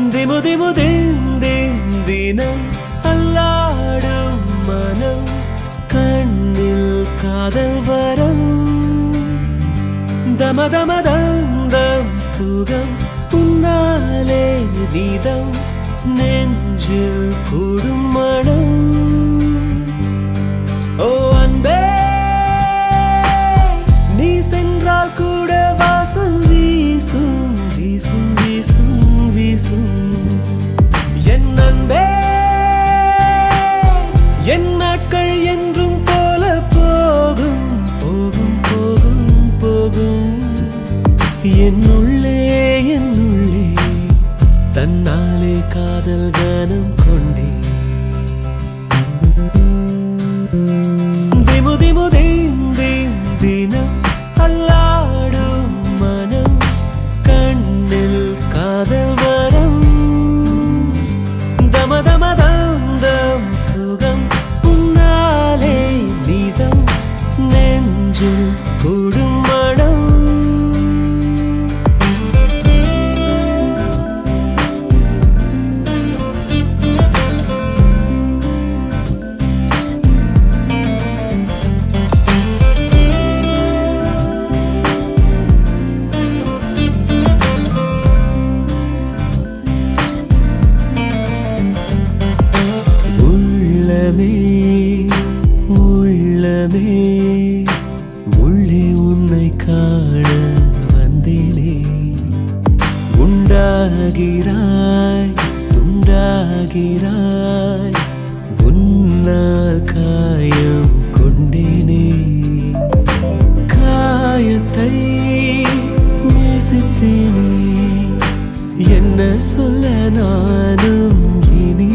திமு திமு Thiem Thiem தினம் அல்லாடும் மனம் கண்ணில் காதல் வரம் தம தம தம் தம் சுகம் உன்னாலே நீதம் நெஞ்சில் கூடும் மனம் ஓ அன்பே நீ சென்றால் கூட வாசம் வீசும் வீசும் வீசும் வீசும் என் அன்பே என் நாட்கள் என்றும் போல போகும் போகும் போகும் போகும் என்னுள்ளே தன்னாலே காதல் கானம் கொண்டே திமு திமு திம் திம் தினம் அல்லாடும் மனம் கண்ணில் காதல் வரம் தம தம தம் தம் சுகம் உன்னாலே நீதம் நெஞ்சில் கூடும் மனம் உள்ளமே உள்ளே உன்னை காண வந்தேனே உண்டாகிறாய் துண்டாகிறாய் உன்னால் காயம் கொண்டேனே காயத்தை நேசித்தேனே என்ன சொல்ல நானும் இனி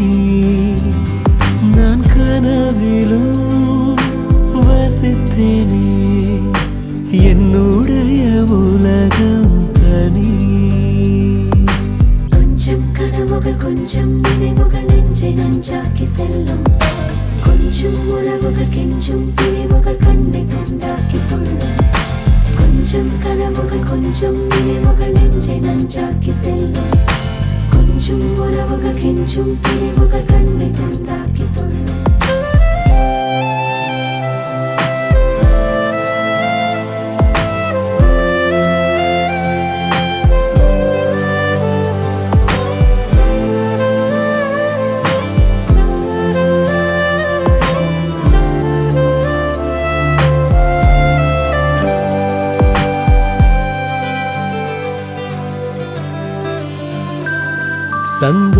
நான் கனவிலும் வசித்தேனே என்னுடைய உலகம் தனி கொஞ்சம் கனவுகள் கொஞ்சம் நினைவுகள் நெஞ்சை நஞ்சாக்கி செல்லும் கொஞ்சம் உறவுகள் கெஞ்சும் பிரிவுகள் கண்ணை துண்டாக்கி துள்ளும் கொஞ்சம் கனவுகள் கொஞ்சம் நினைவுகள் நெஞ்சை நஞ்சாக்கி செல்லும் கொஞ்சம் உறவுகள் கெஞ்சும் பிரிவுகள் கண்ணை துண்டாக்கி துள்ளும்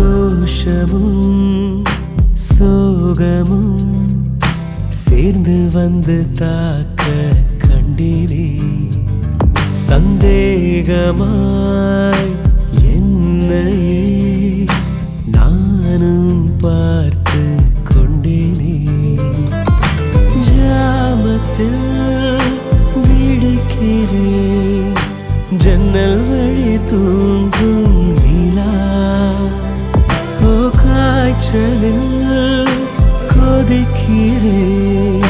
சந்தோஷமும் சோகமும் சேர்ந்து வந்து தாக்க கண்டேனே சந்தேகமாய் என்னையே நானும் பார்த்து கொண்டேனே ஜாமத்தில் விழிக்கிறேன் ஜன்னல் வழி தூங்கும் நிலா ஓ காய்ச்சலில் கொதிக்கிறேன்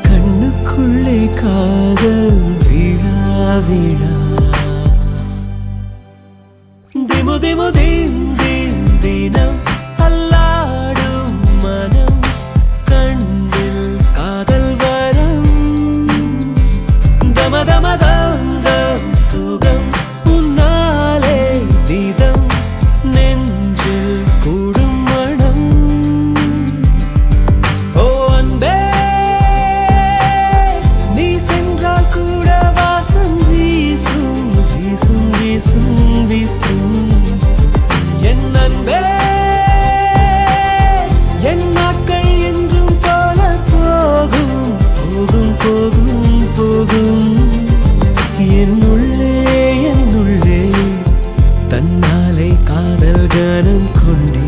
கண்ணுக்குள்ளே காதல் விழா விழா திமு திமு திம் திம் தினம் அல்லாடும் மனம் கண்ணில் காதல் வரம் தம தம தம் தம் சுகம் உன்னாலே நீதம் நெஞ்சில் கூடும் மனம் ஓ அன்பே நீ சென்றால் கூட வாசம் வீசும் வீசும் வீசும் வீசும் என் அன்பே என் நாட்கள் என்றும் போல போகும் போகும் போகும் போகும் என்னுள்ளே தன்னாலே காதல் கானம் கொண்டே